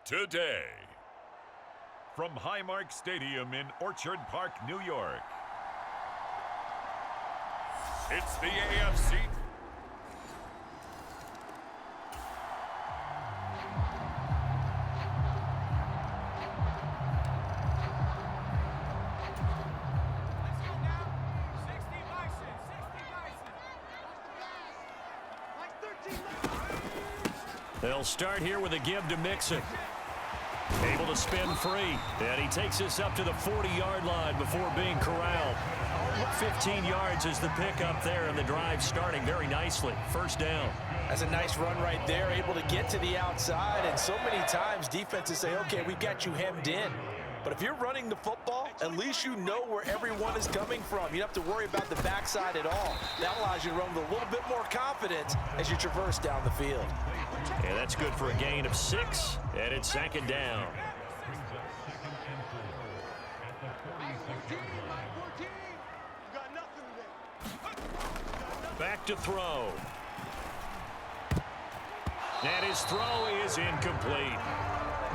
today. From Highmark Stadium in Orchard Park, New York, it's the AFC. They'll start here with a give to Mixon. Able to spin free. And he takes this up to the 40-yard line before being corralled. 15 yards is the pickup there, and the drive starting very nicely. First down. That's a nice run right there, able to get to the outside. And so many times defenses say, okay, we got you hemmed in. But if you're running the football, at least you know where everyone is coming from. You don't have to worry about the backside at all. That allows you to run with a little bit more confidence as you traverse down the field. And that's good for a gain of 6, and it's second down. Back to throw. And his throw is incomplete.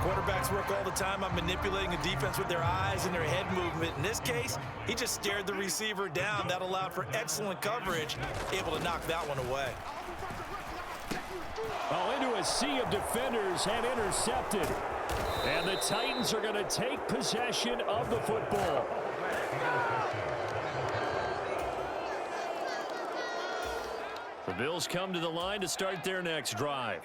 Quarterbacks work all the time on manipulating a defense with their eyes and their head movement. In this case, he just stared the receiver down. That allowed for excellent coverage, able to knock that one away. Oh, into a sea of defenders and intercepted. And the Titans are going to take possession of the football. The Bills come to the line to start their next drive.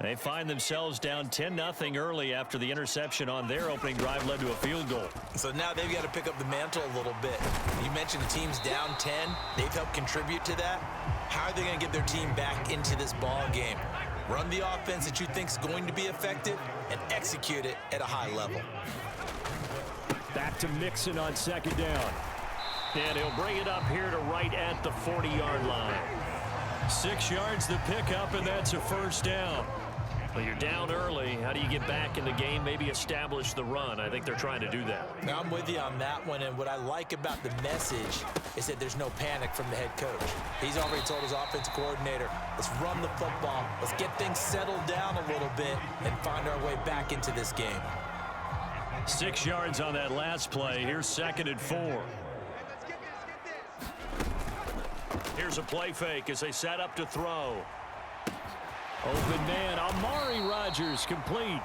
They find themselves down 10-0 early after the interception on their opening drive led to a field goal. So now they've got to pick up the mantle a little bit. You mentioned the team's down 10. They've helped contribute to that. How are they going to get their team back into this ball game? Run the offense that you think is going to be effective and execute it at a high level. Back to Mixon on second down. And he'll bring it up here to right at the 40-yard line. 6 yards the pickup, and that's a first down. Well, you're down early. How do you get back in the game, maybe establish the run? I think they're trying to do that. Now, I'm with you on that one, and what I like about the message is that there's no panic from the head coach. He's already told his offensive coordinator, let's run the football, let's get things settled down a little bit and find our way back into this game. 6 yards on that last play. Here's 2nd and 4. Here's a play fake as they set up to throw. Open man, Amari Rodgers complete.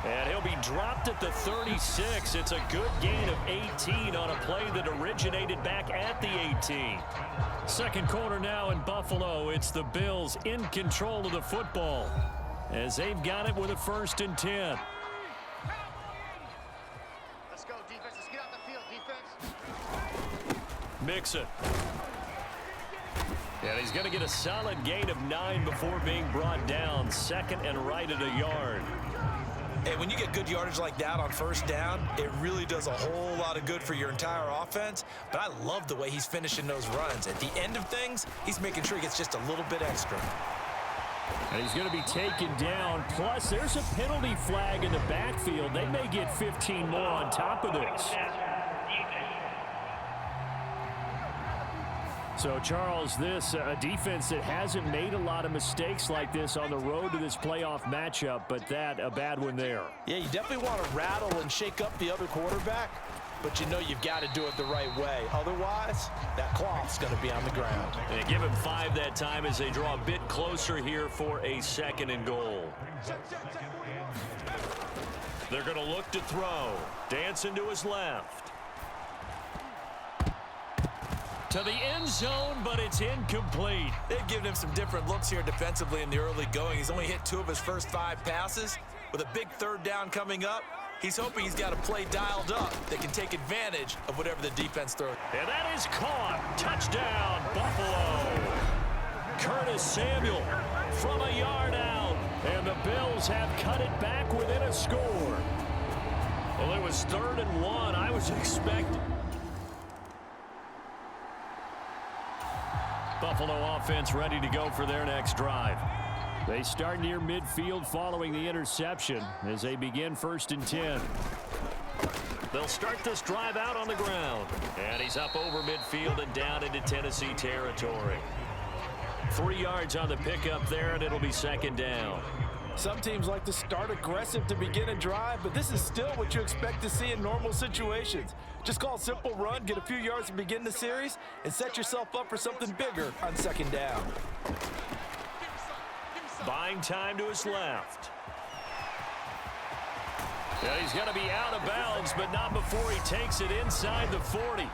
And he'll be dropped at the 36. It's a good gain of 18 on a play that originated back at the 18. Second quarter now in Buffalo. It's the Bills in control of the football as they've got it with a 1st and 10. Let's go, defense. Let's get out the field, defense. Mixon. And he's going to get a solid gain of 9 before being brought down. 2nd and right at a yard. Hey, when you get good yardage like that on first down, it really does a whole lot of good for your entire offense. But I love the way he's finishing those runs. At the end of things, he's making sure he gets just a little bit extra. And he's going to be taken down. Plus, there's a penalty flag in the backfield. They may get 15 more on top of this. So, Charles, this a defense that hasn't made a lot of mistakes like this on the road to this playoff matchup, but that a bad one there. Yeah, you definitely want to rattle and shake up the other quarterback, but you know you've got to do it the right way. Otherwise, that cloth's going to be on the ground. And they give him 5 that time as they draw a bit closer here for a 2nd and goal. They're going to look to throw. Dancing to his left. To the end zone, but it's incomplete. They've given him some different looks here defensively in the early going. He's only hit 2 of his first 5 passes. With a big 3rd down coming up, he's hoping he's got a play dialed up that can take advantage of whatever the defense throws. And that is caught. Touchdown, Buffalo. Curtis Samuel from a yard out. And the Bills have cut it back within a score. Well, it was 3rd and 1. I was expecting. Buffalo offense ready to go for their next drive. They start near midfield following the interception as they begin 1st and 10. They'll start this drive out on the ground. And he's up over midfield and down into Tennessee territory. 3 yards on the pickup there, and it'll be 2nd down. Some teams like to start aggressive to begin a drive, but this is still what you expect to see in normal situations. Just call a simple run, get a few yards to begin the series, and set yourself up for something bigger on second down. Buying time to his left. Yeah, he's going to be out of bounds, but not before he takes it inside the 40.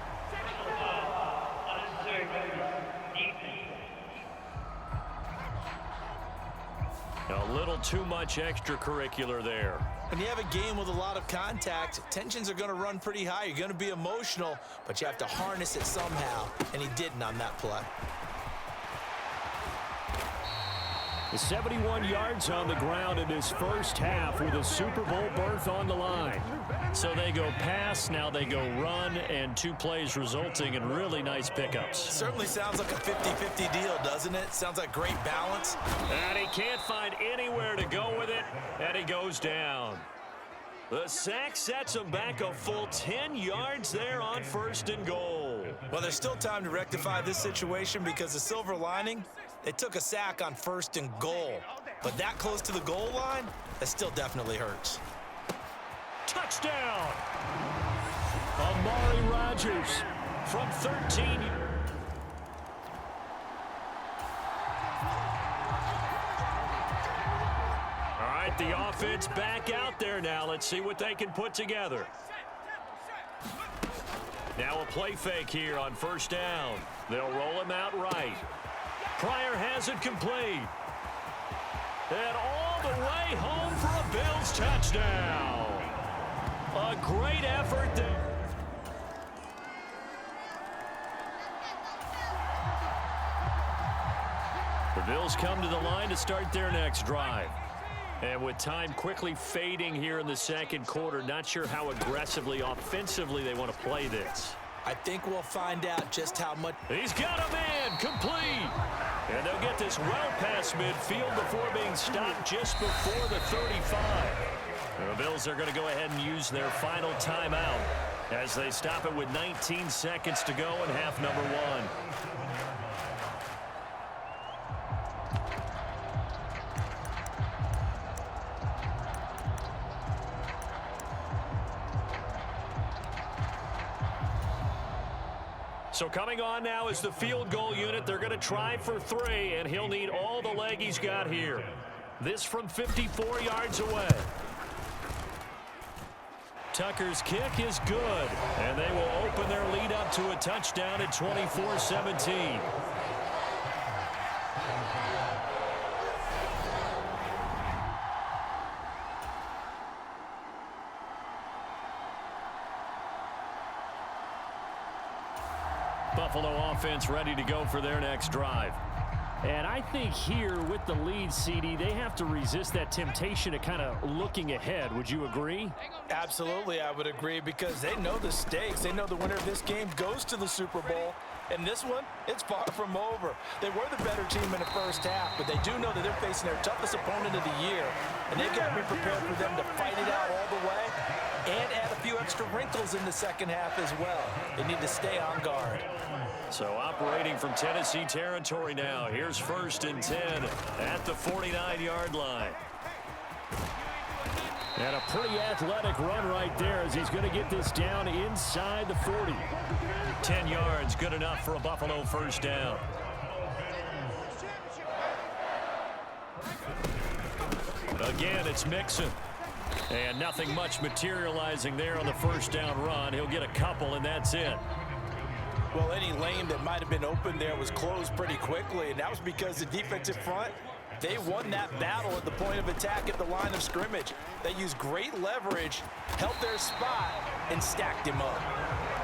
A little too much extracurricular there. When you have a game with a lot of contact, tensions are going to run pretty high. You're going to be emotional, but you have to harness it somehow, and he didn't on that play. The 71 yards on the ground in his first half with a Super Bowl berth on the line. So they go pass, now they go run, and 2 plays resulting in really nice pickups. Certainly sounds like a 50-50 deal, doesn't it? Sounds like great balance. And he can't find anywhere to go with it, and he goes down. The sack sets him back a full 10 yards there on 1st and goal. Well, there's still time to rectify this situation because the silver lining, they took a sack on 1st and goal. But that close to the goal line, that still definitely hurts. Touchdown! Amari Rodgers from 13. All right, the offense back out there now. Let's see what they can put together. Now a play fake here on 1st down. They'll roll him out right. Pryor has it complete. And all the way home for a Bills touchdown. A great effort there. The Bills come to the line to start their next drive. And with time quickly fading here in the 2nd quarter, not sure how aggressively, offensively they want to play this. I think we'll find out just how much. He's got a man complete. And they'll get this well past midfield before being stopped just before the 35. The Bills are going to go ahead and use their final timeout as they stop it with 19 seconds to go in half number 1. So coming on now is the field goal unit. They're going to try for 3, and he'll need all the leg he's got here. This from 54 yards away. Tucker's kick is good, and they will open their lead up to a touchdown at 24-17. Buffalo offense ready to go for their next drive. And I think here with the lead, CD, they have to resist that temptation of kind of looking ahead. Would you agree? Absolutely, I would agree, because they know the stakes. They know the winner of this game goes to the Super Bowl. And this one, it's far from over. They were the better team in the first half, but they do know that they're facing their toughest opponent of the year. And they've got to be prepared for them to fight it out all the way and add a few extra wrinkles in the second half as well. They need to stay on guard. So operating from Tennessee territory now. Here's 1st and 10 at the 49-yard line. And a pretty athletic run right there as he's going to get this down inside the 40. 10 yards, good enough for a Buffalo 1st down. Again, it's Mixon. And nothing much materializing there on the 1st down run. He'll get a couple, and that's it. Well, any lane that might have been open there was closed pretty quickly, and that was because the defensive front, they won that battle at the point of attack at the line of scrimmage. They used great leverage, held their spot, and stacked him up.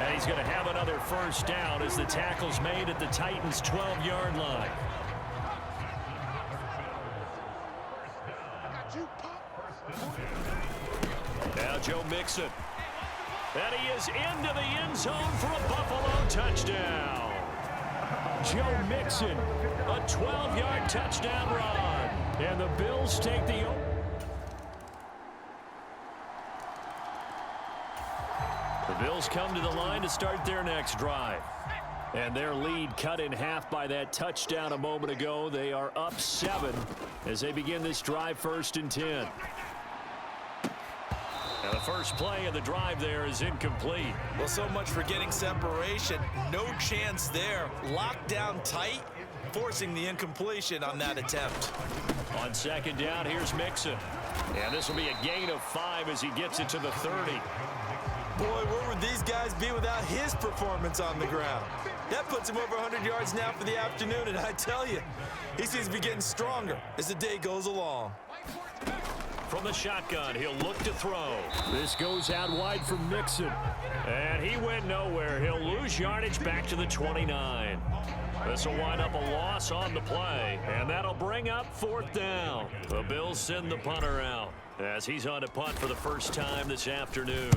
And he's going to have another 1st down as the tackle's made at the Titans' 12-yard line. Now Joe Mixon. And he is into the end zone for a Buffalo touchdown. Joe Mixon, a 12-yard touchdown run. And the Bills take the... The Bills come to the line to start their next drive. And their lead cut in half by that touchdown a moment ago. They are up 7 as they begin this drive 1st and 10. Now the first play of the drive there is incomplete. Well, so much for getting separation. No chance there. Locked down tight, forcing the incompletion on that attempt. On 2nd down, here's Mixon. And this will be a gain of 5 as he gets it to the 30. Boy, where would these guys be without his performance on the ground? That puts him over 100 yards now for the afternoon, and I tell you, he seems to be getting stronger as the day goes along. From the shotgun, he'll look to throw. This goes out wide for Mixon. And he went nowhere. He'll lose yardage back to the 29. This will wind up a loss on the play, and that'll bring up 4th down. The Bills send the punter out as he's on to punt for the first time this afternoon.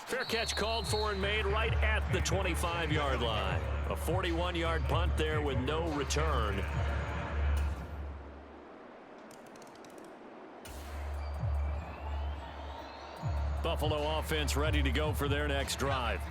Fair catch called for and made right at the 25-yard line. A 41-yard punt there with no return. Buffalo offense ready to go for their next drive.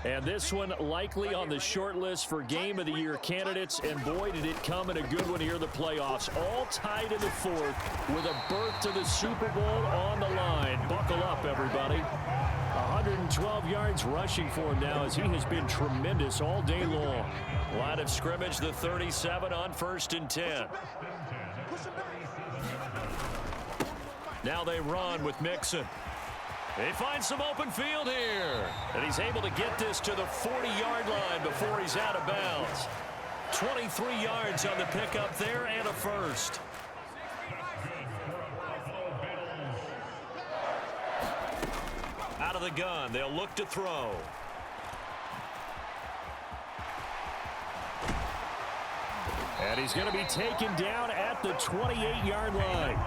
And this one likely on the short list for Game of the Year candidates. And boy, did it come in a good one here in the playoffs. All tied in the 4th with a berth to the Super Bowl on the line. Buckle up, everybody. 112 yards rushing for him now as he has been tremendous all day long. Line of scrimmage, the 37 on 1st and 10. Now they run with Mixon. He finds some open field here. And he's able to get this to the 40-yard line before he's out of bounds. 23 yards on the pickup there and a first. Out of the gun, they'll look to throw. And he's going to be taken down at the 28-yard line.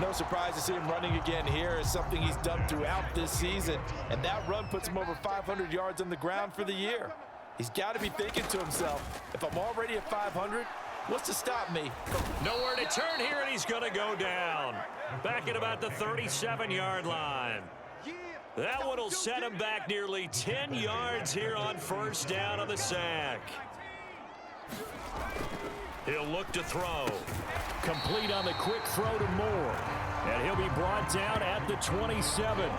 No surprise to see him running again here. Is something he's done throughout this season. And that run puts him over 500 yards on the ground for the year. He's got to be thinking to himself, if I'm already at 500, what's to stop me? Nowhere to turn here, and he's going to go down. Back at about the 37-yard line. That one will set him back nearly 10 yards here on 1st down on the sack. He'll look to throw. Complete on the quick throw to Moore. And he'll be brought down at the 27.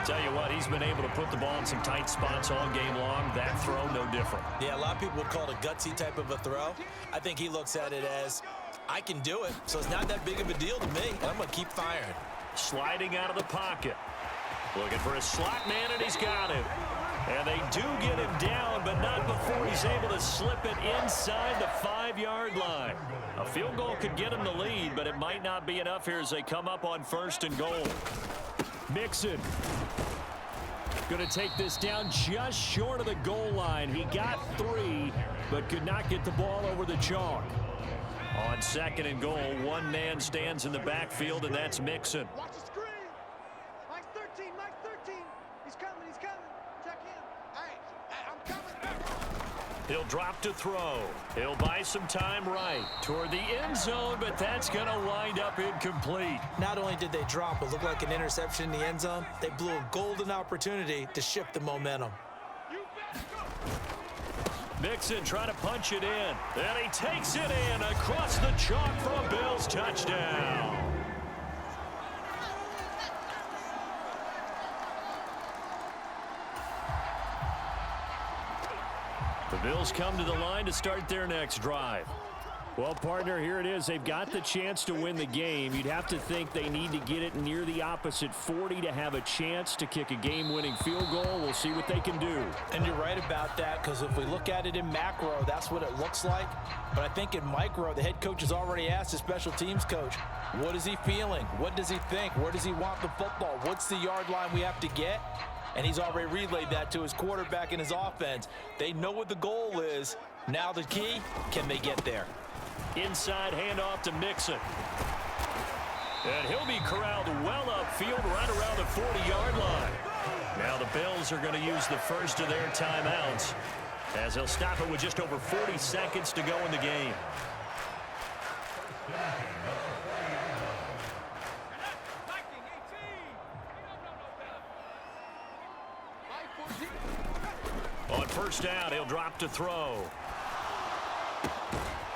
Tell you what, he's been able to put the ball in some tight spots all game long. That throw, no different. Yeah, a lot of people would call it a gutsy type of a throw. I think he looks at it as, I can do it, so it's not that big of a deal to me. I'm going to keep firing. Sliding out of the pocket. Looking for a slot man, and he's got him. And they do get him down, but not before he's able to slip it inside the 5-yard line. A field goal could get him the lead, but it might not be enough here as they come up on 1st and goal. Mixon going to take this down just short of the goal line. He got 3, but could not get the ball over the chalk. On 2nd and goal, one man stands in the backfield, and that's Mixon. Watch the screen. Mike's 13, Mike's 13. He's coming, he's coming. Check him. Hey, I'm coming. He'll drop to throw. He'll buy some time right toward the end zone, but that's going to wind up incomplete. Not only did they drop what looked like an interception in the end zone, they blew a golden opportunity to shift the momentum. Mixon trying to punch it in, and he takes it in across the chalk for a Bills touchdown. The Bills come to the line to start their next drive. Well, partner, here it is. They've got the chance to win the game. You'd have to think they need to get it near the opposite 40 to have a chance to kick a game-winning field goal. We'll see what they can do. And you're right about that, because if we look at it in macro, that's what it looks like. But I think in micro, the head coach has already asked the special teams coach, what is he feeling? What does he think? Where does he want the football? What's the yard line we have to get? And he's already relayed that to his quarterback and his offense. They know what the goal is. Now the key, can they get there? Inside handoff to Mixon. And he'll be corralled well upfield right around the 40-yard line. Now the Bills are going to use the first of their timeouts as they'll stop it with just over 40 seconds to go in the game. On first down, he'll drop to throw.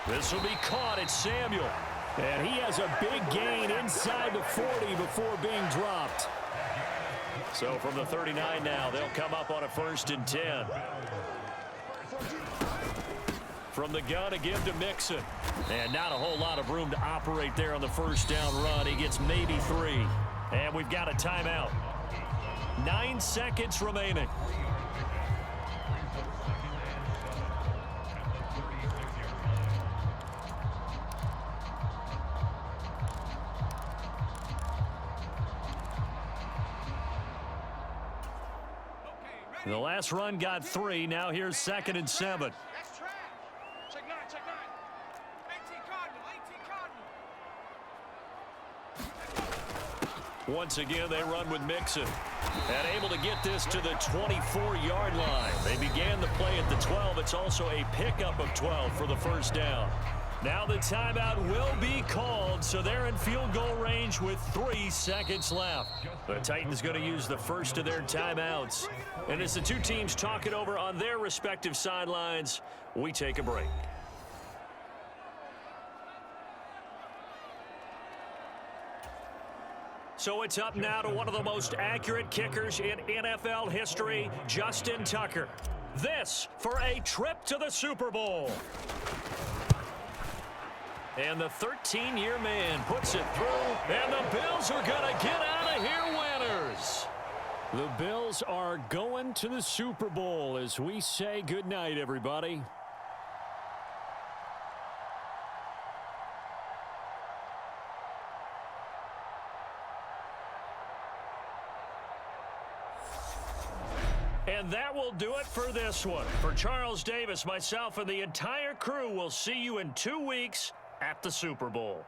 This will be caught. It's Samuel. And he has a big gain inside the 40 before being dropped. So from the 39 now, they'll come up on a 1st and 10. From the gun again to Mixon. And not a whole lot of room to operate there on the 1st down run. He gets maybe 3. And we've got a timeout. 9 seconds remaining. The last run got 3. Now here's 2nd and 7. That's trash. Check 9, check 9. 18 Cardinal, Once again, they run with Mixon. And able to get this to the 24-yard line. They began the play at the 12. It's also a pickup of 12 for the 1st down. Now the timeout will be called, so they're in field goal range with 3 seconds left. The Titans going to use the first of their timeouts. And as the two teams talk it over on their respective sidelines, we take a break. So it's up now to one of the most accurate kickers in NFL history, Justin Tucker. This for a trip to the Super Bowl. And the 13-year man puts it through, and the Bills are going to get out of here winners. The Bills are going to the Super Bowl as we say goodnight, everybody. And that will do it for this one. For Charles Davis, myself, and the entire crew, will see you in 2 weeks at the Super Bowl.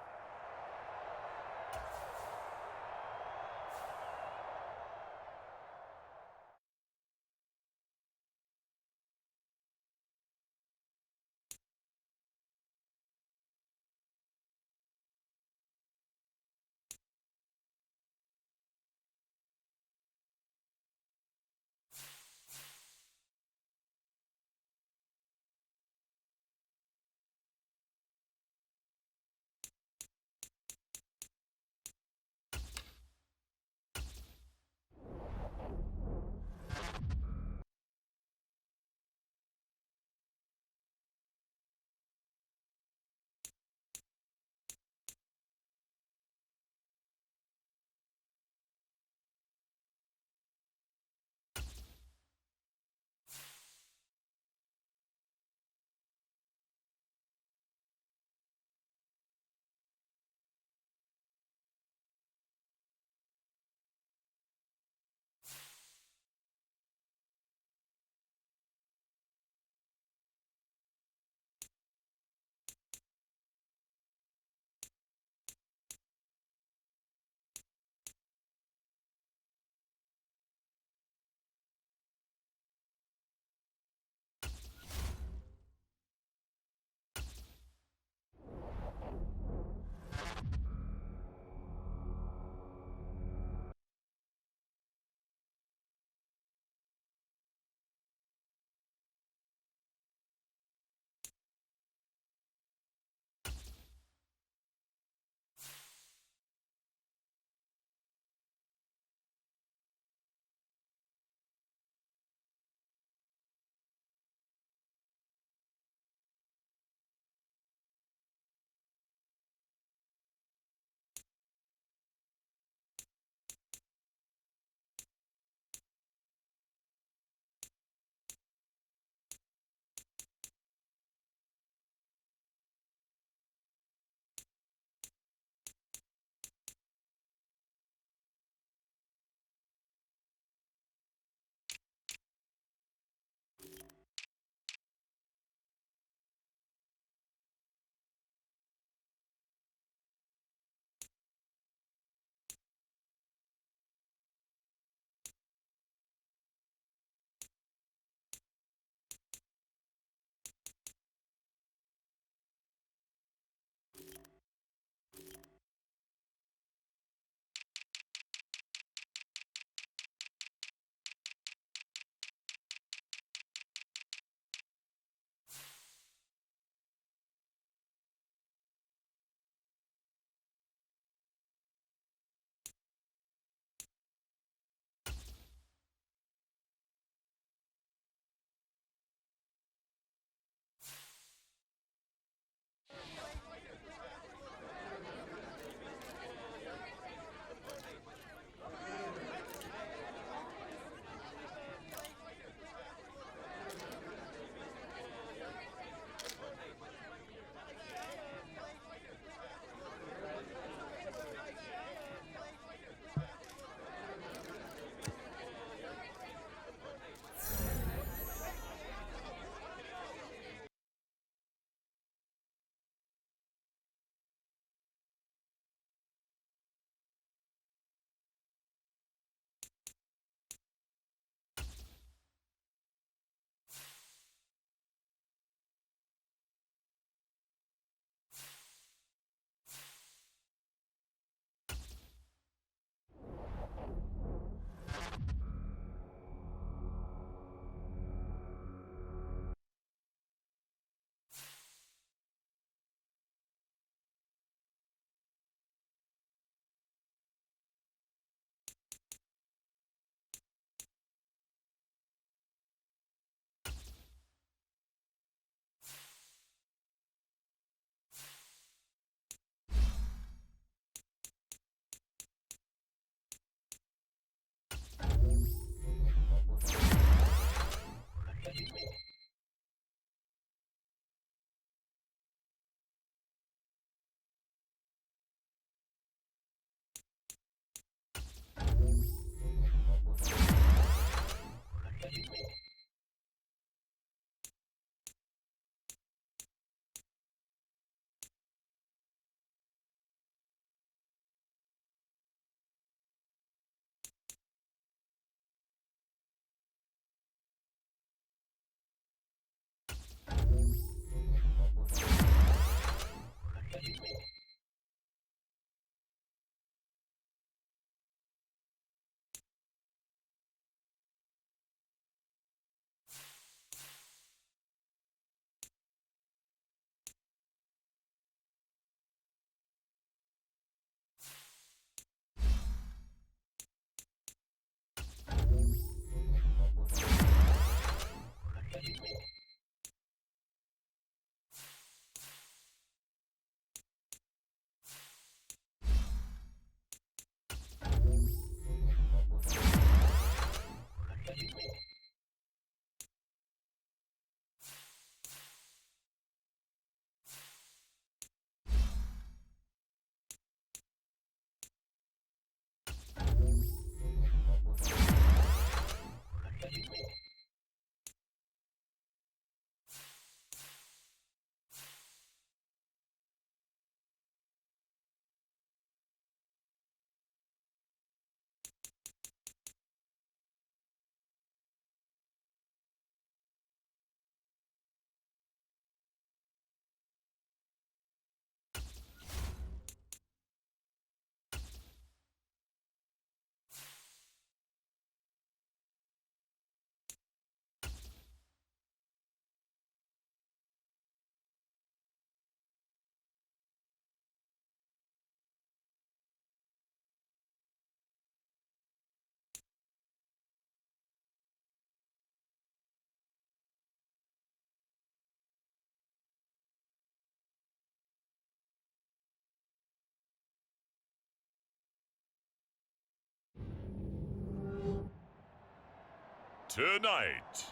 Tonight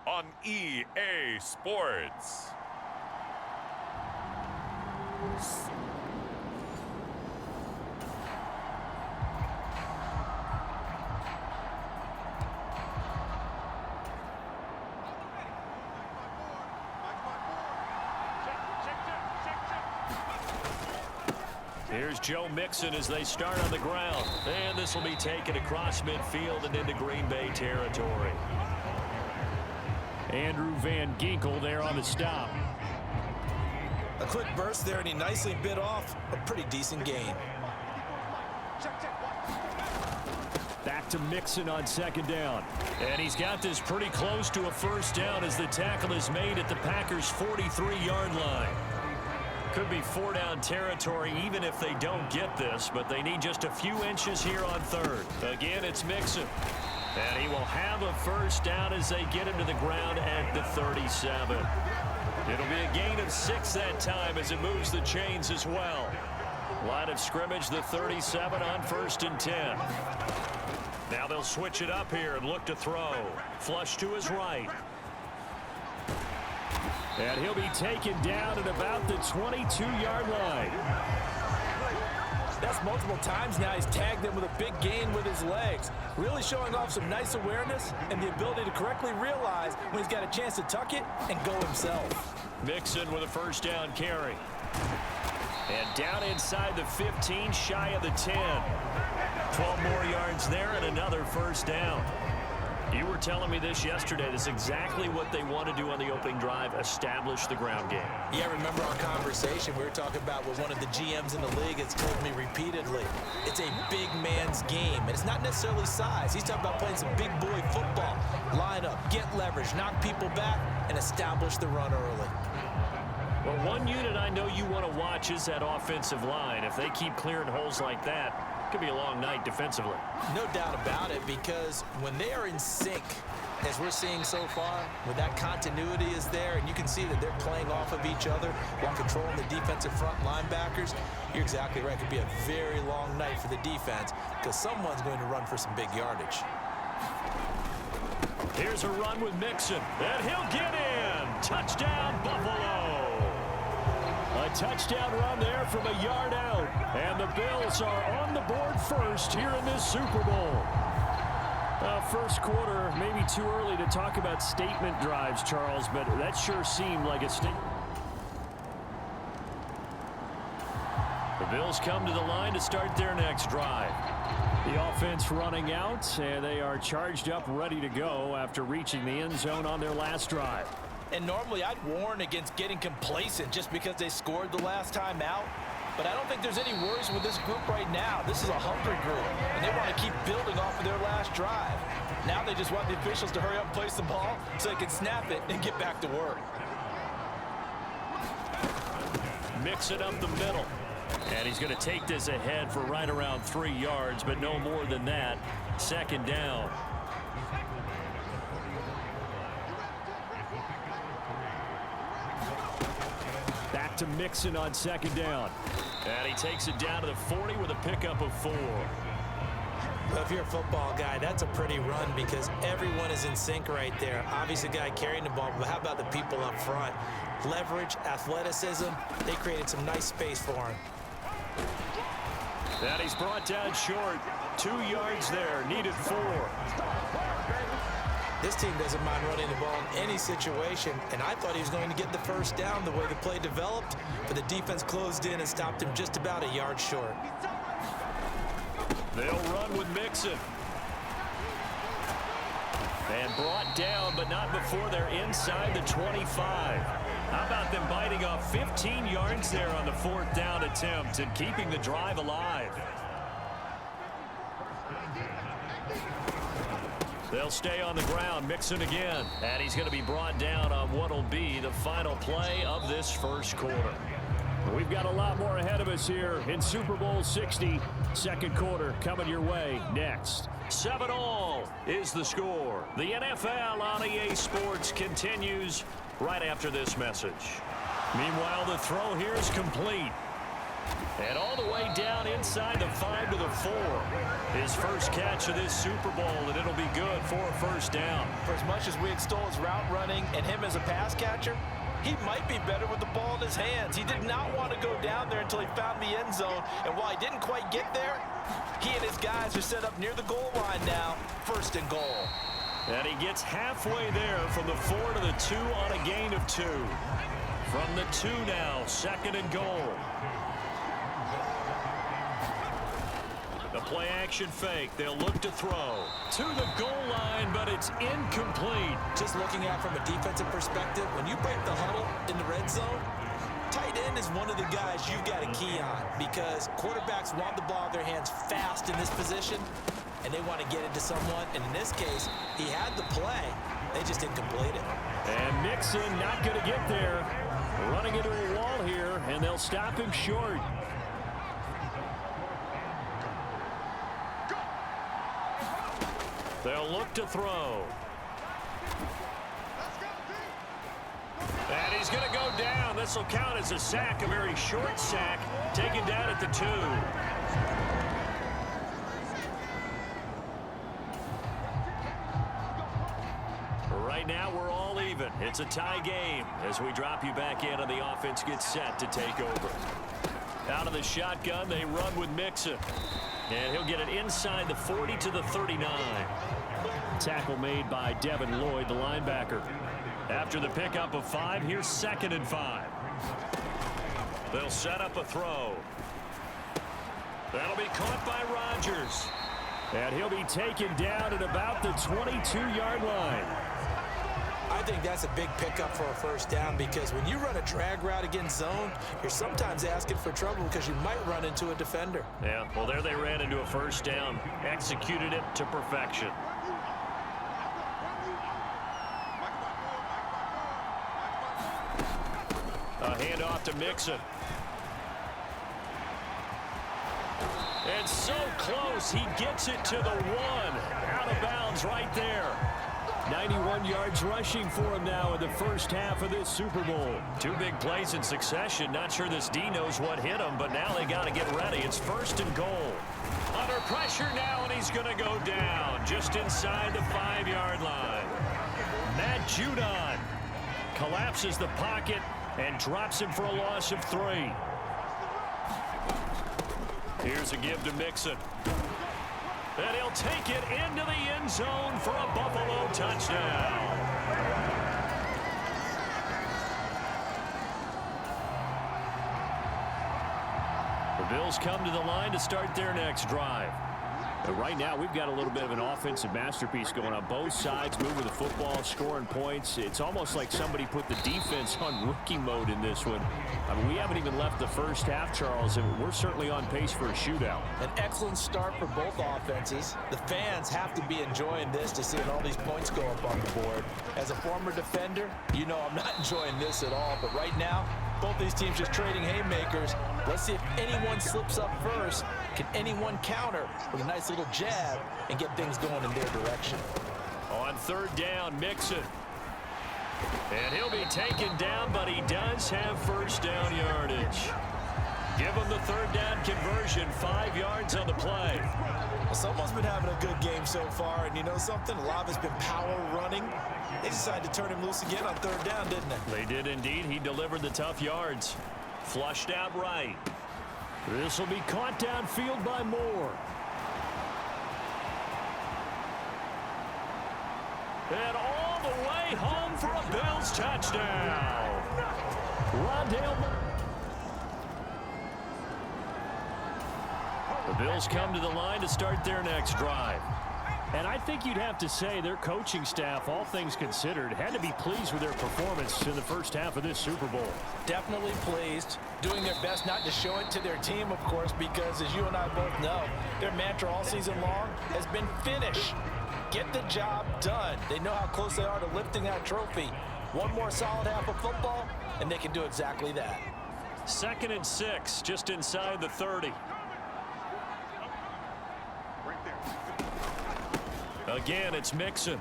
on EA Sports. Here's Joe Mixon as they start on the ground. And this will be taken across midfield and into Green Bay territory. Andrew Van Ginkel there on the stop. A quick burst there, and he nicely bit off a pretty decent gain. Back to Mixon on second down. And he's got this pretty close to a first down as the tackle is made at the Packers' 43-yard line. Could be four-down territory even if they don't get this, but they need just a few inches here on third. Again, it's Mixon. And he will have a first down as they get him to the ground at the 37. It'll be a gain of 6 that time as it moves the chains as well. Line of scrimmage, the 37 on 1st and 10. Now they'll switch it up here and look to throw. Flush to his right. And he'll be taken down at about the 22-yard line. That's multiple times now. He's tagged them with a big gain with his legs. Really showing off some nice awareness and the ability to correctly realize when he's got a chance to tuck it and go himself. Mixon with a first down carry. And down inside the 15, shy of the 10. 12 more yards there and another first down. You were telling me this yesterday. This is exactly what they want to do on the opening drive, establish the ground game. Yeah, remember our conversation? We were talking about what one of the GMs in the league has told me repeatedly. It's a big man's game, and it's not necessarily size. He's talking about playing some big boy football. Line up, get leverage, knock people back, and establish the run early. Well, one unit I know you want to watch is that offensive line. If they keep clearing holes like that, it could be a long night defensively. No doubt about it, because when they are in sync, as we're seeing so far, when that continuity is there and you can see that they're playing off of each other while controlling the defensive front linebackers, you're exactly right. It could be a very long night for the defense because someone's going to run for some big yardage. Here's a run with Mixon, and he'll get in. Touchdown, Buffalo. A touchdown run there from a yard out. And the Bills are on the board first here in this Super Bowl. First quarter, maybe too early to talk about statement drives, Charles, but that sure seemed like a statement. The Bills come to the line to start their next drive. The offense running out, and they are charged up, ready to go after reaching the end zone on their last drive. And normally I'd warn against getting complacent just because they scored the last time out. But I don't think there's any worries with this group right now. This is a hungry group, and they want to keep building off of their last drive. Now they just want the officials to hurry up and place the ball so they can snap it and get back to work. Mix it up the middle. And he's going to take this ahead for right around 3 yards, but no more than that. Second down. Back to Mixon on second down. And he takes it down to the 40 with a pickup of 4. Well, if you're a football guy, that's a pretty run because everyone is in sync right there. Obviously, the guy carrying the ball, but how about the people up front? Leverage, athleticism, they created some nice space for him. And he's brought down short. 2 yards there, needed 4. This team doesn't mind running the ball in any situation, and I thought he was going to get the first down the way the play developed, but the defense closed in and stopped him just about a yard short. They'll run with Mixon. And brought down, but not before they're inside the 25. How about them biting off 15 yards there on the 4th down attempt and keeping the drive alive? They'll stay on the ground, Mixon again. And he's going to be brought down on what will be the final play of this first quarter. We've got a lot more ahead of us here in Super Bowl 60. Second quarter coming your way next. 7-all is the score. The NFL on EA Sports continues right after this message. Meanwhile, the throw here is complete. And all the way down inside the 5 to the 4. His first catch of this Super Bowl, and it'll be good for a first down. For as much as we extol his route running and him as a pass catcher, he might be better with the ball in his hands. He did not want to go down there until he found the end zone. And while he didn't quite get there, he and his guys are set up near the goal line now, 1st and goal. And he gets halfway there from the 4 to the 2 on a gain of 2. From the 2 now, 2nd and goal. The play action fake. They'll look to throw to the goal line, but it's incomplete. Just looking at it from a defensive perspective, when you break the huddle in the red zone, tight end is one of the guys you've got to key on because quarterbacks want the ball in their hands fast in this position, and they want to get it to someone. And in this case, he had the play. They just didn't complete it. And Mixon not going to get there. Running into a wall here, and they'll stop him short. They'll look to throw. And he's going to go down. This will count as a sack, a very short sack, taken down at the 2. Right now, we're all even. It's a tie game as we drop you back in and the offense gets set to take over. Out of the shotgun, they run with Mixon. And he'll get it inside the 40 to the 39. Tackle made by Devin Lloyd, the linebacker. After the pickup of 5, here's 2nd and 5. They'll set up a throw. That'll be caught by Rodgers. And he'll be taken down at about the 22-yard line. I think that's a big pickup for a 1st down because when you run a drag route against zone, you're sometimes asking for trouble because you might run into a defender. Yeah, well, there they ran into a 1st down. Executed it to perfection. A handoff to Mixon. And so close, he gets it to the 1. Out of bounds right there. 91 yards rushing for him now in the first half of this Super Bowl. 2 big plays in succession. Not sure this D knows what hit him, but now they got to get ready. It's 1st and goal. Under pressure now, and he's going to go down just inside the 5-yard line. Matt Judon collapses the pocket and drops him for a loss of 3. Here's a give to Mixon. And he'll take it into the end zone for a Buffalo touchdown. The Bills come to the line to start their next drive. But right now, we've got a little bit of an offensive masterpiece going on both sides, moving the football, scoring points. It's almost like somebody put the defense on rookie mode in this one. I mean, we haven't even left the first half, Charles, and we're certainly on pace for a shootout. An excellent start for both offenses. The fans have to be enjoying this to see all these points go up on the board. As a former defender, you know I'm not enjoying this at all, but right now, both these teams just trading haymakers. Let's see if anyone slips up first. Can anyone counter with a nice little jab and get things going in their direction? On 3rd down, Mixon. And he'll be taken down, but he does have 1st down yardage. Give him the 3rd down conversion, 5 yards on the play. Well, someone's been having a good game so far, and you know something? A lot of it's been power running. They decided to turn him loose again on 3rd down, didn't they? They did indeed. He delivered the tough yards. Flushed out right. This will be caught downfield by Moore. And all the way home for a Bills touchdown. Rondale Moore. The Bills come to the line to start their next drive. And I think you'd have to say their coaching staff, all things considered, had to be pleased with their performance in the first half of this Super Bowl. Definitely pleased. Doing their best not to show it to their team, of course, because as you and I both know, their mantra all season long has been finish. Get the job done. They know how close they are to lifting that trophy. One more solid half of football, and they can do exactly that. 2nd and 6, just inside the 30. Again, it's Mixon.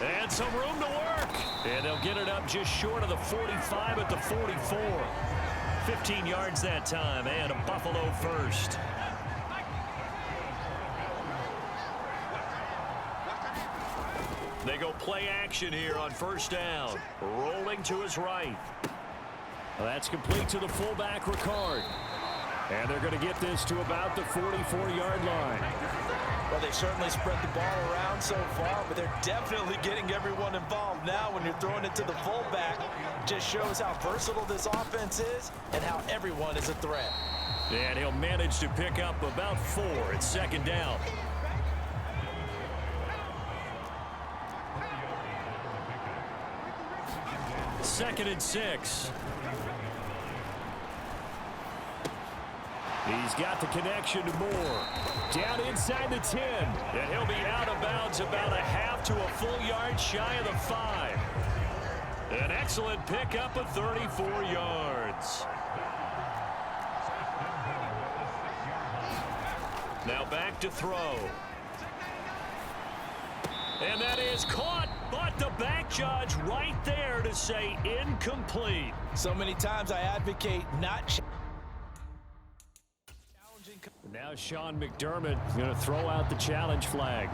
And some room to work. And they'll get it up just short of the 45 at the 44. 15 yards that time, and a Buffalo 1st. They go play action here on first down. Rolling to his right. Well, that's complete to the fullback, Ricard. And they're going to get this to about the 44-yard line. Well, they certainly spread the ball around so far, but they're definitely getting everyone involved now when you're throwing it to the fullback. Just shows how versatile this offense is and how everyone is a threat. And he'll manage to pick up about 4 at second down. Second and 6. He's got the connection to Moore. Down inside the 10. And he'll be out of bounds about a half to a full yard shy of the 5. An excellent pickup of 34 yards. Now back to throw. And that is caught, but the back judge right there to say incomplete. So many times I advocate not challenging. Now Sean McDermott going to throw out the challenge flag.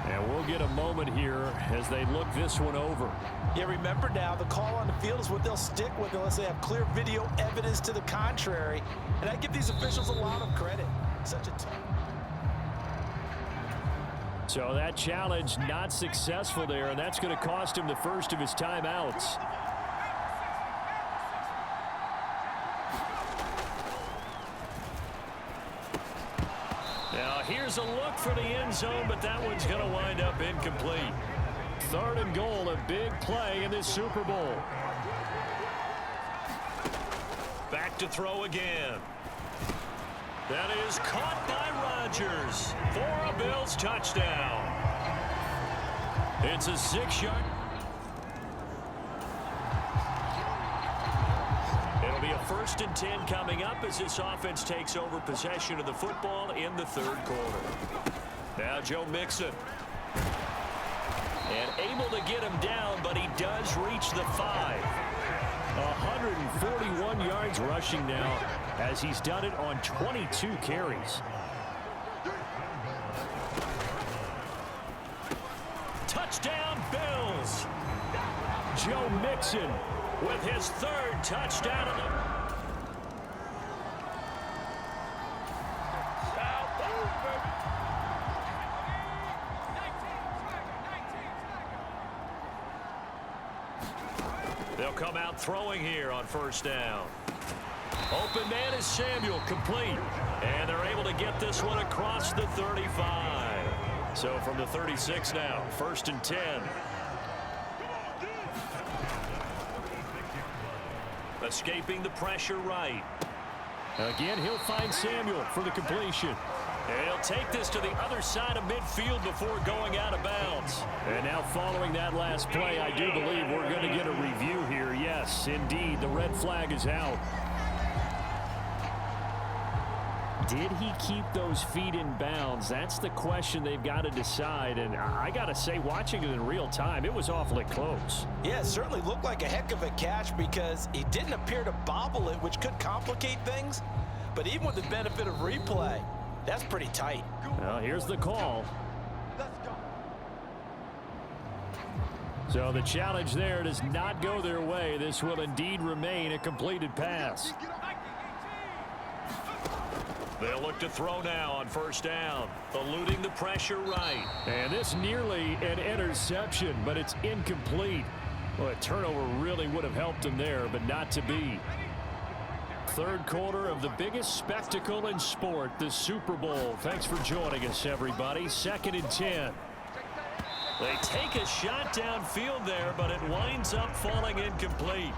And we'll get a moment here as they look this one over. Yeah, remember now, the call on the field is what they'll stick with unless they have clear video evidence to the contrary. And I give these officials a lot of credit. Such a tough. So that challenge not successful there, and that's going to cost him the first of his timeouts. Now here's a look for the end zone, but that one's going to wind up incomplete. 3rd and goal, a big play in this Super Bowl. Back to throw again. That is caught by Rodgers for a Bills touchdown. It's a 6-yard. It'll be a 1st and 10 coming up as this offense takes over possession of the football in the 3rd quarter. Now Joe Mixon. And able to get him down, but he does reach the 5. 141 yards rushing now as he's done it on 22 carries. Touchdown Bills. Joe Mixon with his 3rd touchdown of the They'll come out throwing here on first down. Open man is Samuel, complete. And they're able to get this one across the 35. So from the 36 now, 1st and 10. Escaping the pressure right. Again, he'll find Samuel for the completion. And he'll take this to the other side of midfield before going out of bounds. And now following that last play, I do believe we're going to get a review here. Yes, indeed, the red flag is out. Did he keep those feet in bounds? That's the question they've got to decide. And I got to say, watching it in real time, it was awfully close. Yeah, it certainly looked like a heck of a catch because he didn't appear to bobble it, which could complicate things. But even with the benefit of replay, that's pretty tight. Well, here's the call. So the challenge there does not go their way. This will indeed remain a completed pass. They'll look to throw now on first down. Eluding the pressure right. And this nearly an interception, but it's incomplete. Well, a turnover really would have helped them there, but not to be. 3rd quarter of the biggest spectacle in sport, the Super Bowl. Thanks for joining us, everybody. 2nd and 10. They take a shot downfield there, but it winds up falling incomplete.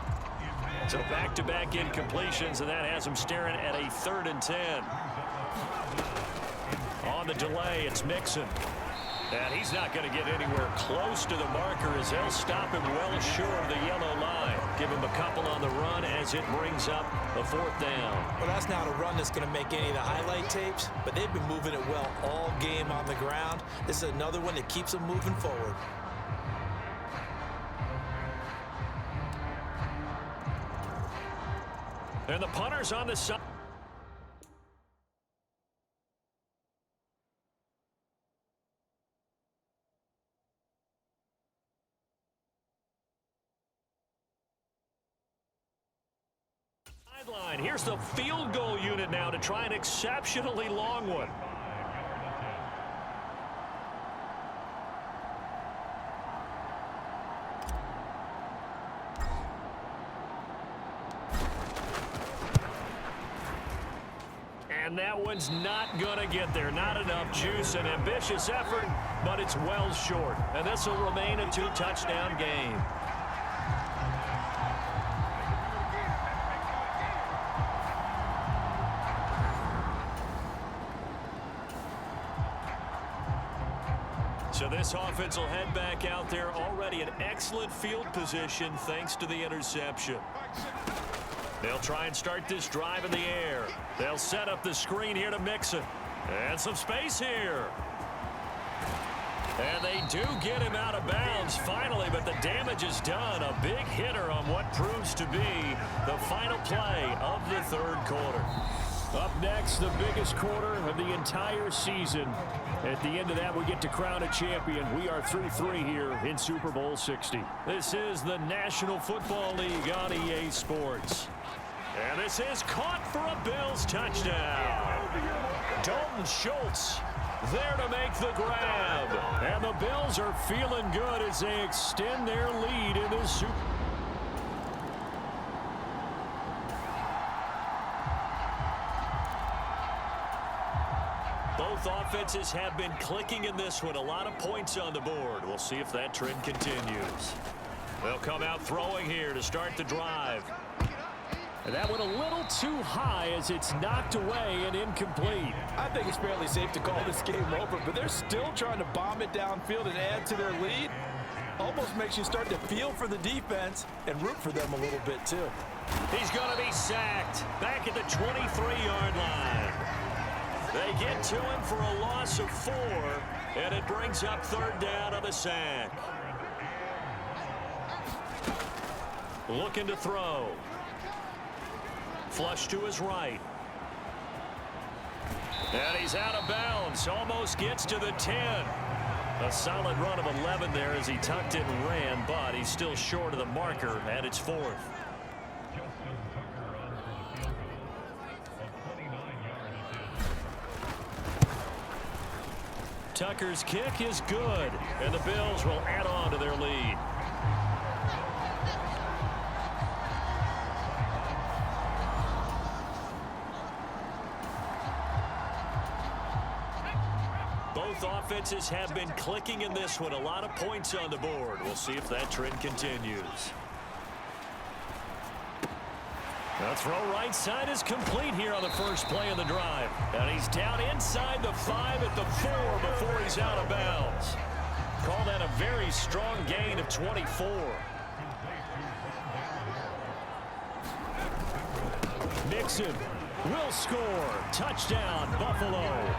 So back-to-back incompletions, and that has them staring at a 3rd and 10. On the delay, it's Mixon. And he's not going to get anywhere close to the marker as they'll stop him well short of the yellow line. Give him a couple on the run as it brings up a 4th down. Well, that's not a run that's going to make any of the highlight tapes, but they've been moving it well all game on the ground. This is another one that keeps them moving forward. And the punter's on the side. sideline. Here's the field goal unit now to try an exceptionally long one. And that one's not going to get there. Not enough juice. An ambitious effort, but it's well short. And this will remain a 2-touchdown game. So this offense will head back out there, already in excellent field position thanks to the interception. They'll try and start this drive in the air. They'll set up the screen here to Mixon. And some space here. And they do get him out of bounds finally, but the damage is done. A big hitter on what proves to be the final play of the third quarter. Up next, the biggest quarter of the entire season. At the end of that, we get to crown a champion. We are through 3 here in Super Bowl 60. This is the National Football League on EA Sports. And this is caught for a Bills touchdown. Dalton Schultz there to make the grab. And the Bills are feeling good as they extend their lead in this Super Bowl. Both offenses have been clicking in this one. A lot of points on the board. We'll see if that trend continues. They'll come out throwing here to start the drive. And that went a little too high as it's knocked away and incomplete. I think it's fairly safe to call this game over, but they're still trying to bomb it downfield and add to their lead. Almost makes you start to feel for the defense and root for them a little bit too. He's going to be sacked back at the 23-yard line. They get to him for a loss of 4, and it brings up third down on the sack. Looking to throw. Flush to his right. And he's out of bounds. Almost gets to the 10. A solid run of 11 there as he tucked it and ran, but he's still short of the marker at its 4th. Tucker's kick is good, and the Bills will add on to their lead. Both offenses have been clicking in this one. A lot of points on the board. We'll see if that trend continues. The throw right side is complete here on the first play of the drive. And he's down inside the 5 at the 4 before he's out of bounds. Call that a very strong gain of 24. Mixon will score. Touchdown, Buffalo.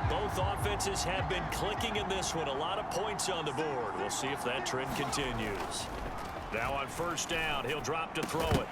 Both offenses have been clicking in this one. A lot of points on the board. We'll see if that trend continues. Now on first down, he'll drop to throw it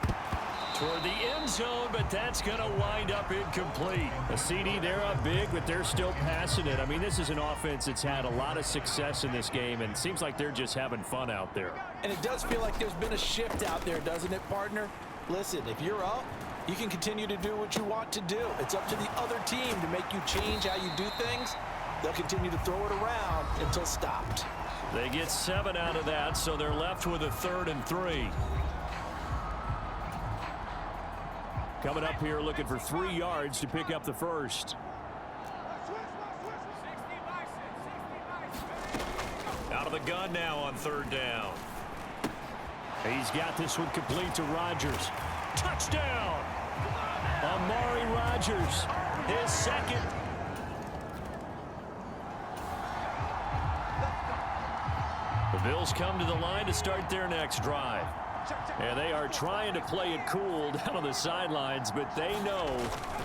toward the end zone, but that's going to wind up incomplete. A CD, they're up big, but they're still passing it. I mean, this is an offense that's had a lot of success in this game, and it seems like they're just having fun out there. And it does feel like there's been a shift out there, doesn't it, partner? Listen, if you're up, you can continue to do what you want to do. It's up to the other team to make you change how you do things. They'll continue to throw it around until stopped. They get 7 out of that, so they're left with a 3rd and 3. Coming up here looking for 3 yards to pick up the first. Out of the gun now on 3rd down. He's got this one complete to Rodgers. Touchdown! Amari Rodgers, his 2nd. The Bills come to the line to start their next drive. And they are trying to play it cool down on the sidelines, but they know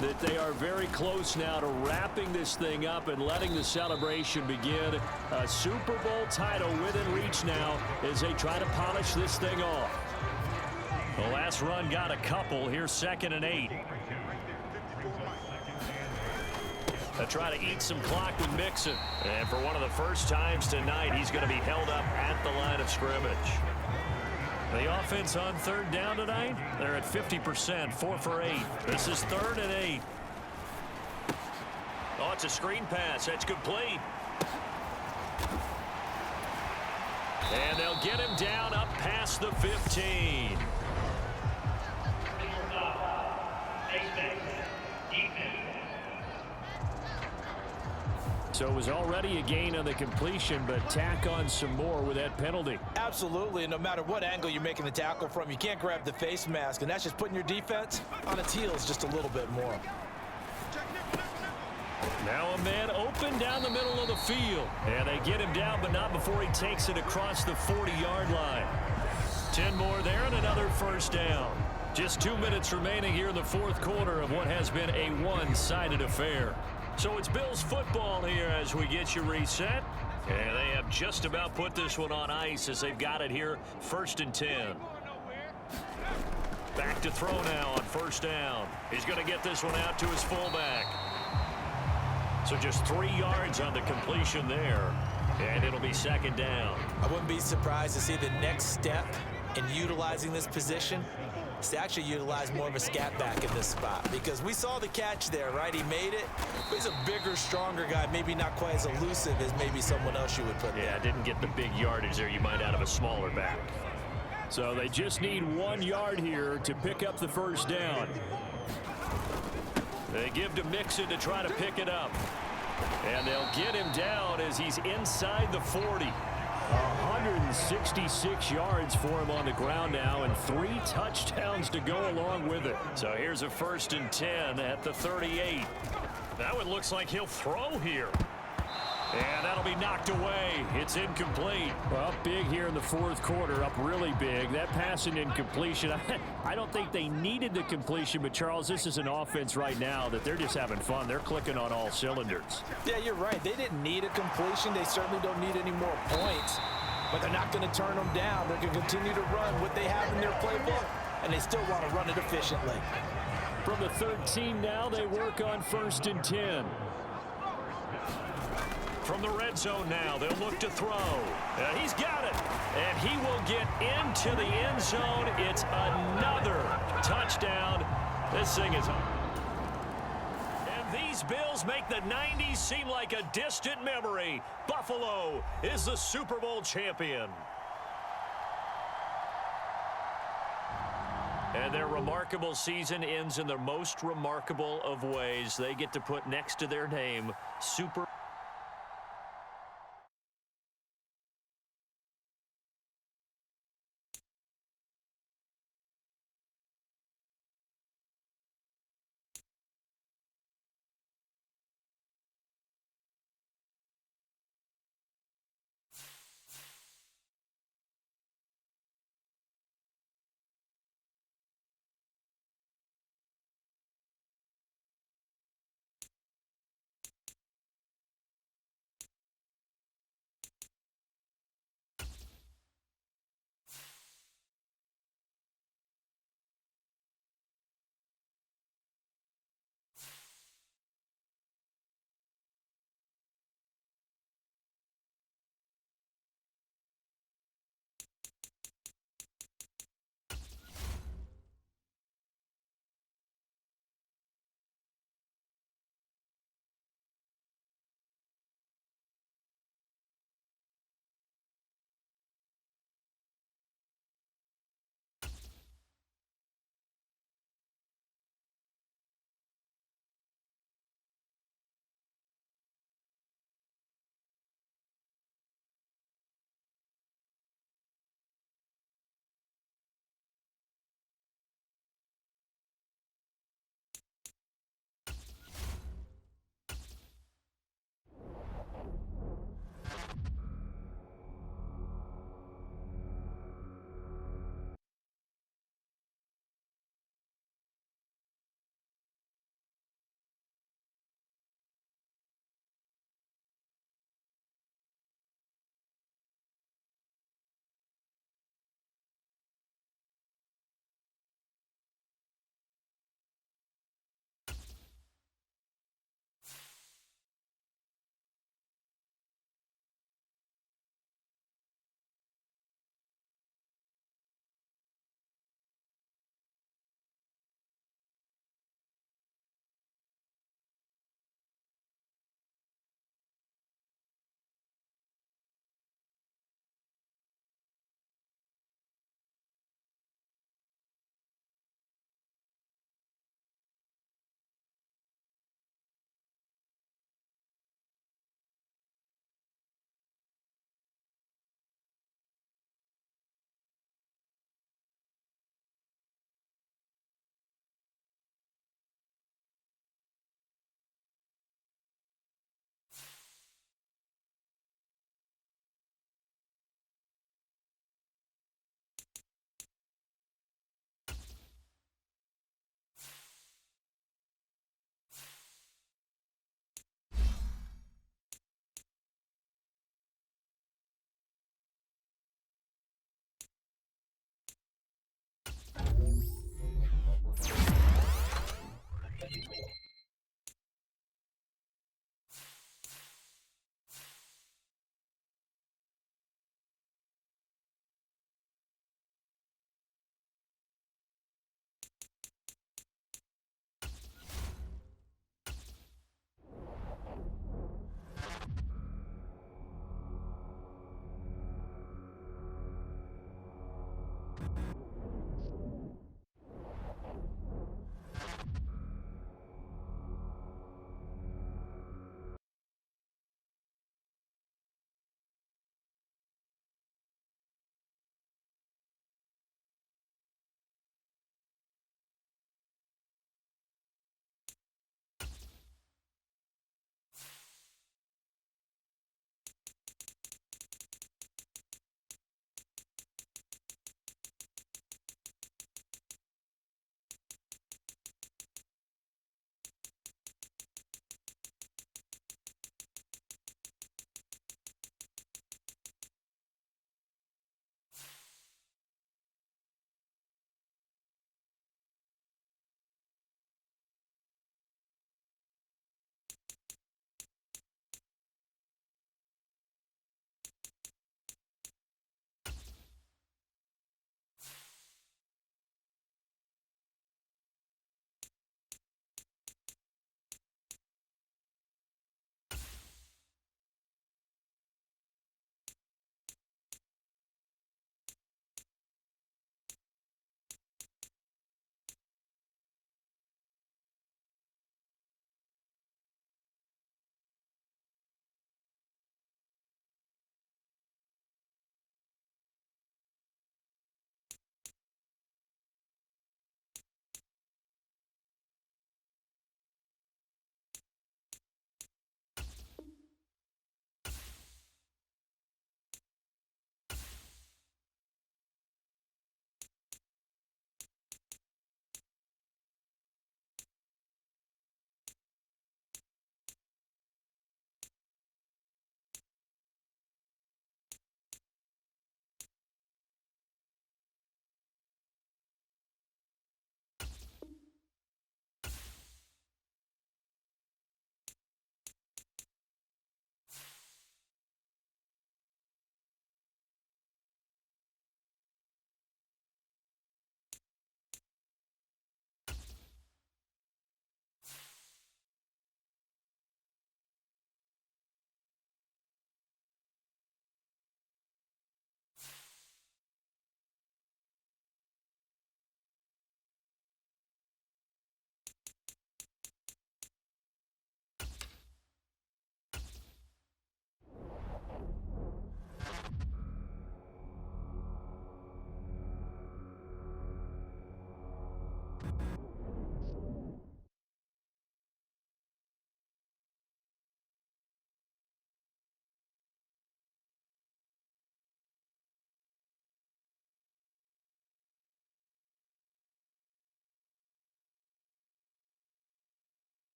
that they are very close now to wrapping this thing up and letting the celebration begin. A Super Bowl title within reach now as they try to polish this thing off. The last run got a couple. Here's 2nd and 8. They'll try to eat some clock with Mixon. And for one of the first times tonight, he's going to be held up at the line of scrimmage. The offense on third down tonight, they're at 50%, 4 for 8. This is 3rd and 8. Oh, it's a screen pass. That's complete. And they'll get him down up past the 15. So it was already a gain on the completion, but tack on some more with that penalty. Absolutely, and no matter what angle you're making the tackle from, you can't grab the face mask, and that's just putting your defense on its heels just a little bit more. Now a man open down the middle of the field. And they get him down, but not before he takes it across the 40-yard line. 10 more there and another first down. Just 2 minutes remaining here in the fourth quarter of what has been a one-sided affair. So it's Bills football here as we get you reset. And they have just about put this one on ice as they've got it here, 1st and 10. Back to throw now on first down. He's going to get this one out to his fullback. So just 3 yards on the completion there. And it'll be 2nd down. I wouldn't be surprised to see the next step in utilizing this position is to actually utilize more of a scat back in this spot, because we saw the catch there, right? He made it. But he's a bigger, stronger guy, maybe not quite as elusive as maybe someone else you would put there. Yeah, didn't get the big yardage there you might out of a smaller back. So they just need 1 yard here to pick up the first down. They give to Mixon to try to pick it up. And they'll get him down as he's inside the 40. 166 yards for him on the ground now, and 3 touchdowns to go along with it. So here's a 1st and 10 at the 38. That one looks like he'll throw here. And that'll be knocked away. It's incomplete. Well, big here in the fourth quarter, up really big. That pass and incompletion, I don't think they needed the completion, but Charles, this is an offense right now that they're just having fun. They're clicking on all cylinders. Yeah, you're right. They didn't need a completion. They certainly don't need any more points, but they're not going to turn them down. They're going to continue to run what they have in their playbook, and they still want to run it efficiently. From the 13 now, they work on 1st and 10. From the red zone now, they'll look to throw. He's got it. And he will get into the end zone. It's another touchdown. This thing is on. And these Bills make the 90s seem like a distant memory. Buffalo is the Super Bowl champion. And their remarkable season ends in the most remarkable of ways. They get to put next to their name, Super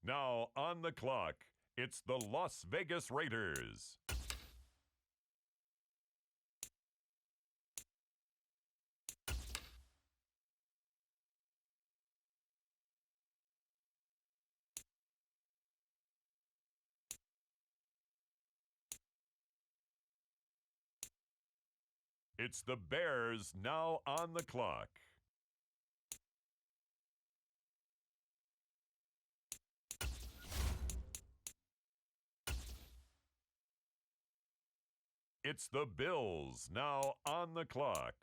Now on the clock, it's the Las Vegas Raiders. It's the Bears now on the clock. It's the Bills now on the clock.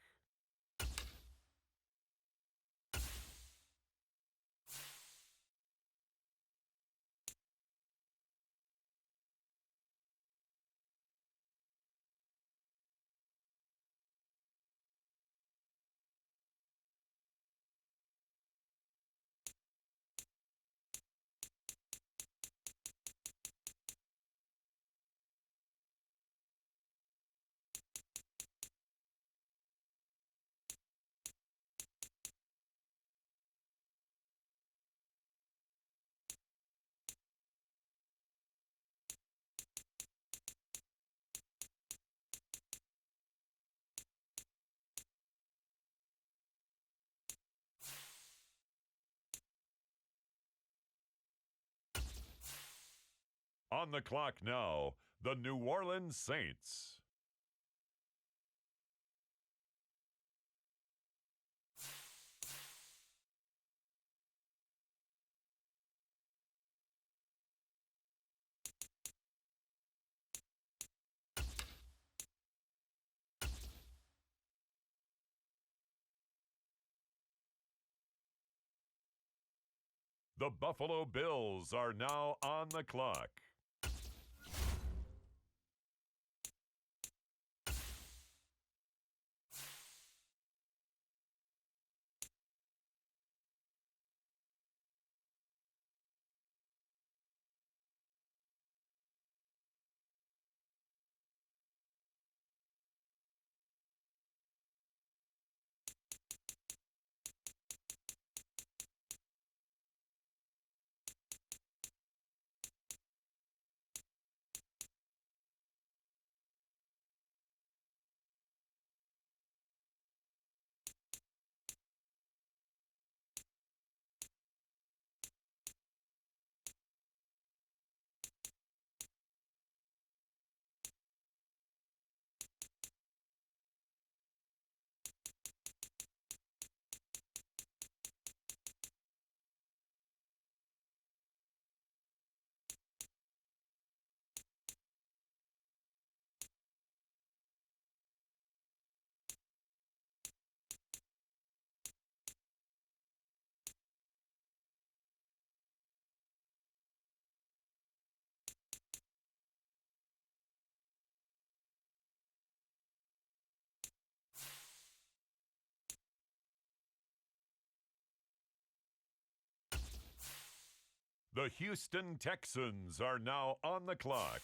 On the clock now, the New Orleans Saints. The Buffalo Bills are now on the clock. The Houston Texans are now on the clock.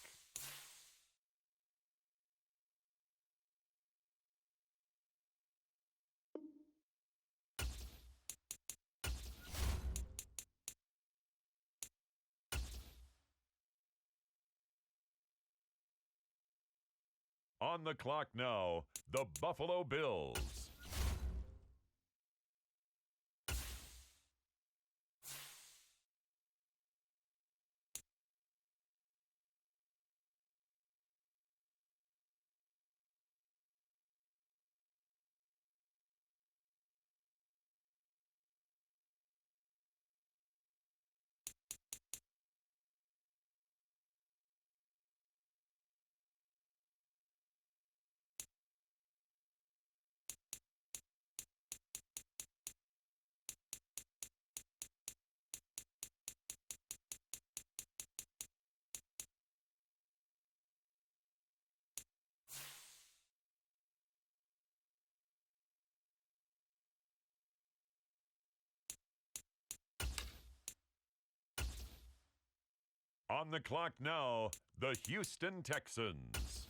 On the clock now, the Buffalo Bills. On the clock now, the Houston Texans.